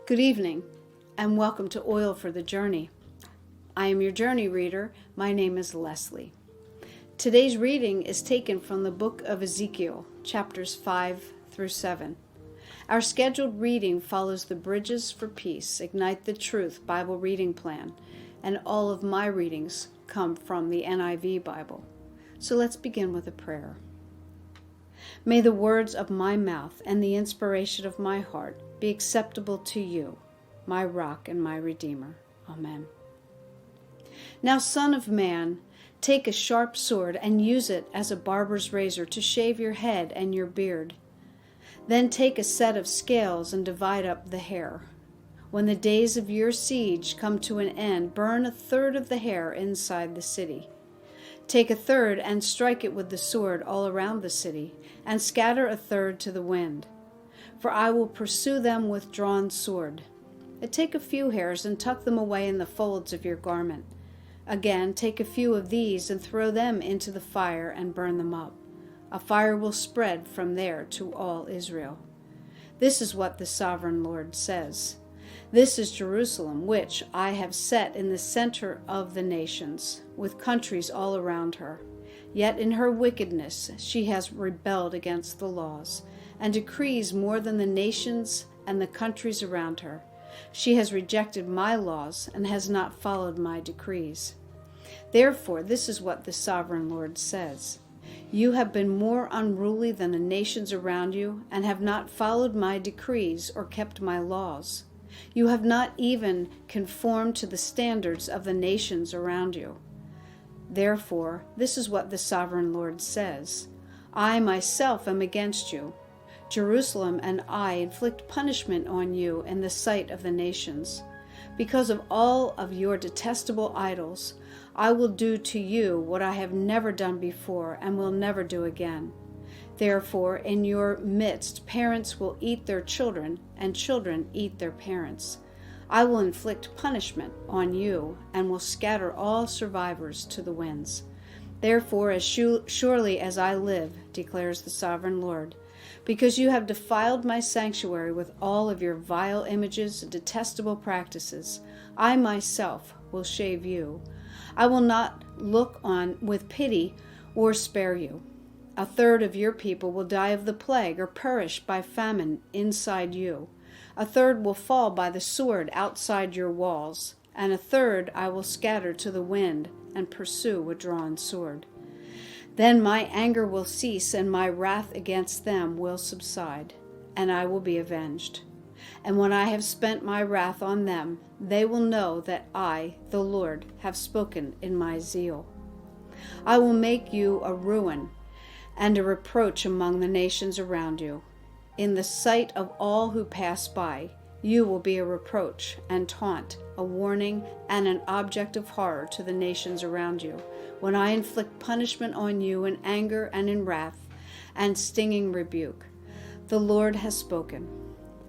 Good evening, and welcome to Oil for the Journey. I am your journey reader. My name is Leslie. Today's reading is taken from the book of Ezekiel, chapters 5 through 7. Our scheduled reading follows the Bridges for Peace, Ignite the Truth Bible reading plan, and all of my readings come from the NIV Bible. So let's begin with a prayer. May the words of my mouth and the inspiration of my heart be acceptable to you, my rock and my redeemer. Amen. Now, son of man, take a sharp sword and use it as a barber's razor to shave your head and your beard. Then take a set of scales and divide up the hair. When the days of your siege come to an end, burn a third of the hair inside the city. Take a third and strike it with the sword all around the city, and scatter a third to the wind. For I will pursue them with drawn sword. Take a few hairs and tuck them away in the folds of your garment. Again, take a few of these and throw them into the fire and burn them up. A fire will spread from there to all Israel. This is what the sovereign Lord says. This is Jerusalem, which I have set in the center of the nations, with countries all around her. Yet in her wickedness she has rebelled against the laws, and decrees more than the nations and the countries around her. She has rejected my laws and has not followed my decrees. Therefore, this is what the sovereign Lord says. You have been more unruly than the nations around you, and have not followed my decrees or kept my laws. You have not even conformed to the standards of the nations around you. Therefore, this is what the sovereign Lord says. I myself am against you. Jerusalem and I inflict punishment on you in the sight of the nations. Because of all of your detestable idols, I will do to you what I have never done before and will never do again. Therefore, in your midst, parents will eat their children, and children eat their parents. I will inflict punishment on you, and will scatter all survivors to the winds. Therefore, as surely as I live, declares the sovereign Lord, because you have defiled my sanctuary with all of your vile images and detestable practices, I myself will shave you. I will not look on with pity or spare you. A third of your people will die of the plague or perish by famine inside you. A third will fall by the sword outside your walls, and a third I will scatter to the wind and pursue with drawn sword. Then my anger will cease, and my wrath against them will subside, and I will be avenged. And when I have spent my wrath on them, they will know that I, the Lord, have spoken in my zeal. I will make you a ruin and a reproach among the nations around you. In the sight of all who pass by, you will be a reproach and taunt, a warning and an object of horror to the nations around you, when I inflict punishment on you in anger and in wrath and stinging rebuke. The Lord has spoken.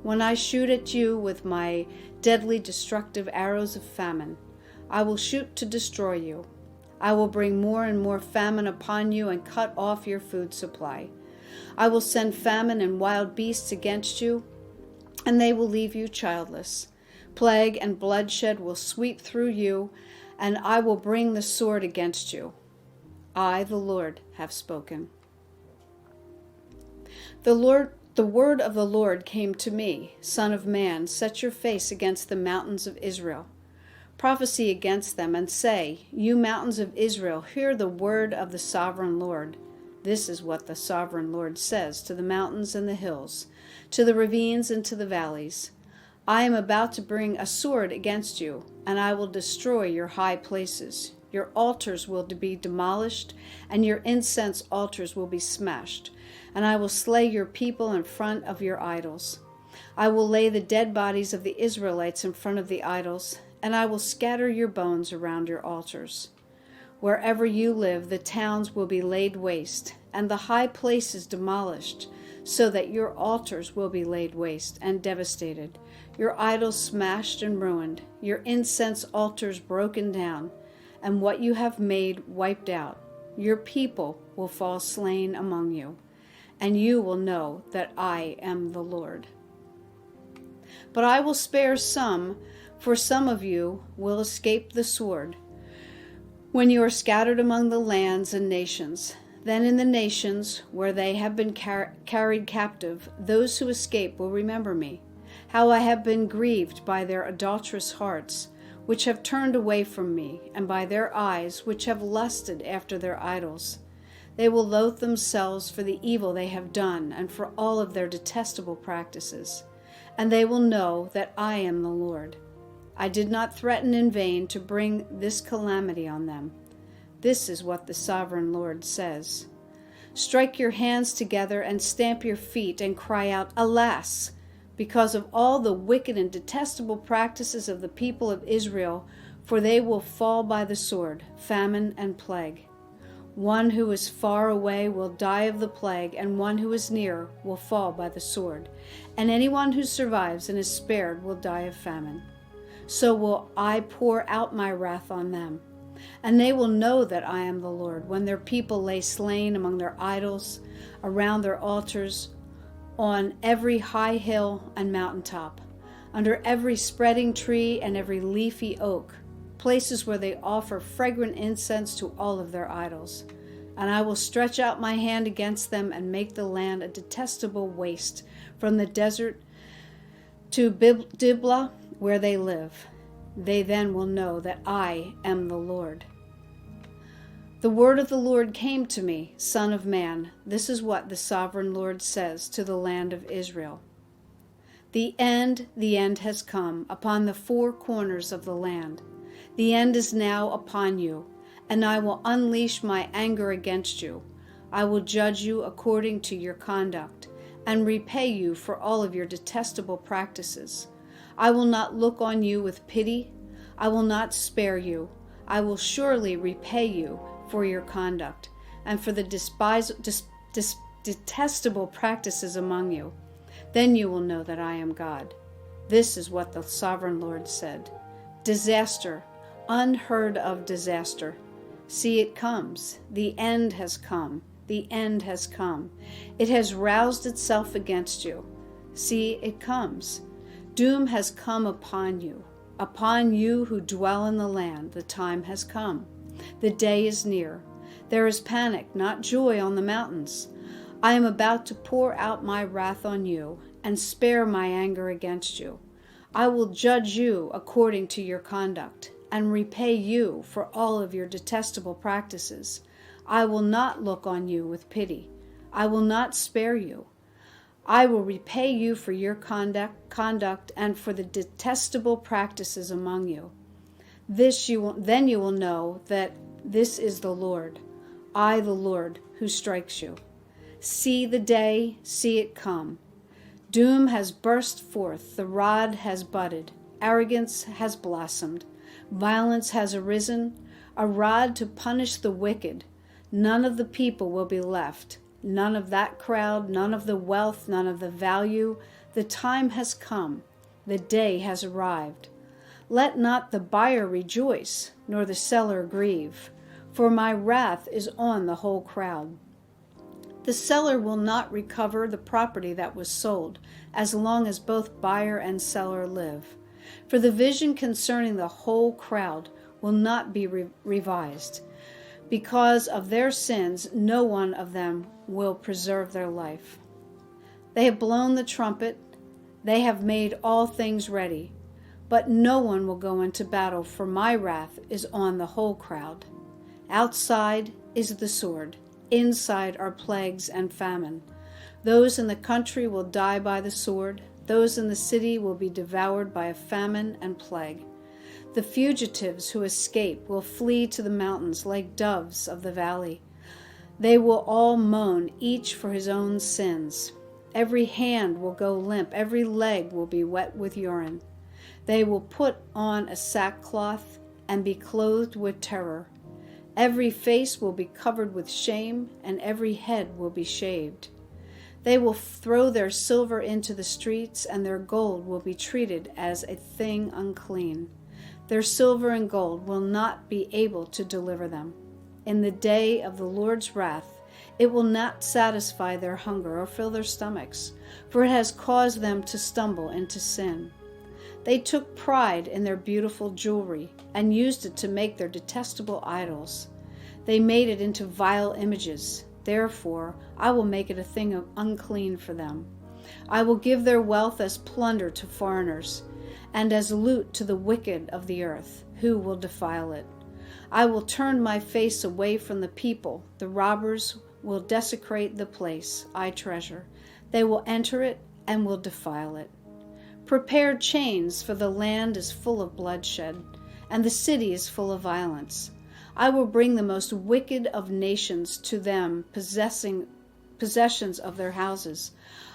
When I shoot at you with my deadly destructive arrows of famine, I will shoot to destroy you. I will bring more and more famine upon you and cut off your food supply. I will send famine and wild beasts against you, and they will leave you childless. Plague and bloodshed will sweep through you, and I will bring the sword against you. I, the Lord, have spoken. The word of the Lord came to me, Son of man, set your face against the mountains of Israel. Prophesy against them and say, You mountains of Israel, hear the word of the sovereign Lord. This is what the sovereign Lord says to the mountains and the hills, to the ravines and to the valleys. I am about to bring a sword against you, and I will destroy your high places. Your altars will be demolished, and your incense altars will be smashed, and I will slay your people in front of your idols. I will lay the dead bodies of the Israelites in front of the idols, and I will scatter your bones around your altars. Wherever you live, the towns will be laid waste, and the high places demolished, so that your altars will be laid waste and devastated, your idols smashed and ruined, your incense altars broken down, and what you have made wiped out. Your people will fall slain among you, and you will know that I am the Lord. But I will spare some, for some of you will escape the sword when you are scattered among the lands and nations. Then in the nations where they have been carried captive, those who escape will remember me, how I have been grieved by their adulterous hearts, which have turned away from me, and by their eyes, which have lusted after their idols. They will loathe themselves for the evil they have done, and for all of their detestable practices. And they will know that I am the Lord. I did not threaten in vain to bring this calamity on them. This is what the sovereign Lord says. Strike your hands together and stamp your feet and cry out, Alas! Because of all the wicked and detestable practices of the people of Israel, for they will fall by the sword, famine, and plague. One who is far away will die of the plague, and one who is near will fall by the sword. And anyone who survives and is spared will die of famine. So will I pour out my wrath on them. And they will know that I am the Lord, when their people lay slain among their idols, around their altars, on every high hill and mountaintop, under every spreading tree and every leafy oak, places where they offer fragrant incense to all of their idols. And I will stretch out my hand against them and make the land a detestable waste, from the desert to Diblah, where they live. They then will know that I am the Lord. The word of the Lord came to me, Son of man. This is what the sovereign Lord says to the land of Israel. The end has come upon the four corners of the land. The end is now upon you, and I will unleash my anger against you. I will judge you according to your conduct, and repay you for all of your detestable practices. I will not look on you with pity. I will not spare you. I will surely repay you for your conduct, and for the detestable practices among you. Then you will know that I am God. This is what the sovereign Lord said. Disaster, unheard of disaster. See, it comes. The end has come. The end has come. It has roused itself against you. See, it comes. Doom has come upon you who dwell in the land. The time has come. The day is near. There is panic, not joy, on the mountains. I am about to pour out my wrath on you and spare my anger against you. I will judge you according to your conduct and repay you for all of your detestable practices. I will not look on you with pity. I will not spare you. I will repay you for your conduct and for the detestable practices among you. Then you will know that this is the Lord, I the Lord, who strikes you. See the day, see it come. Doom has burst forth, the rod has budded, arrogance has blossomed, violence has arisen, a rod to punish the wicked. None of the people will be left, none of that crowd, none of the wealth, none of the value. The time has come, the day has arrived. Let not the buyer rejoice, nor the seller grieve, for my wrath is on the whole crowd. The seller will not recover the property that was sold, as long as both buyer and seller live. For the vision concerning the whole crowd will not be revised. Because of their sins, no one of them will preserve their life. They have blown the trumpet, they have made all things ready. But no one will go into battle, for my wrath is on the whole crowd. Outside is the sword, inside are plagues and famine. Those in the country will die by the sword, those in the city will be devoured by a famine and plague. The fugitives who escape will flee to the mountains like doves of the valley. They will all moan, each for his own sins. Every hand will go limp, every leg will be wet with urine. They will put on a sackcloth and be clothed with terror. Every face will be covered with shame, and every head will be shaved. They will throw their silver into the streets, and their gold will be treated as a thing unclean. Their silver and gold will not be able to deliver them. In the day of the Lord's wrath, it will not satisfy their hunger or fill their stomachs, for it has caused them to stumble into sin. They took pride in their beautiful jewelry and used it to make their detestable idols. They made it into vile images. Therefore, I will make it a thing of unclean for them. I will give their wealth as plunder to foreigners, and as loot to the wicked of the earth, who will defile it. I will turn my face away from the people. The robbers will desecrate the place I treasure. They will enter it and will defile it. Prepare chains, for the land is full of bloodshed, and the city is full of violence. I will bring the most wicked of nations to them, possessing possessions of their houses.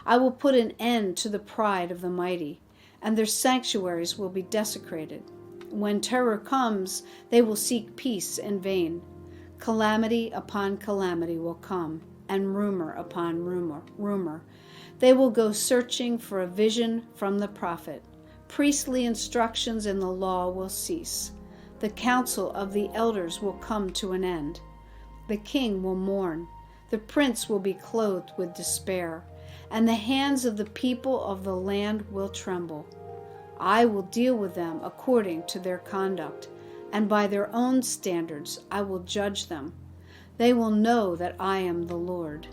I will put an end to the pride of the mighty, and their sanctuaries will be desecrated. When terror comes, they will seek peace in vain. Calamity upon calamity will come, and rumor upon rumor. They will go searching for a vision from the prophet. Priestly instructions in the law will cease. The counsel of the elders will come to an end. The king will mourn. The prince will be clothed with despair, and the hands of the people of the land will tremble. I will deal with them according to their conduct, and by their own standards I will judge them. They will know that I am the Lord.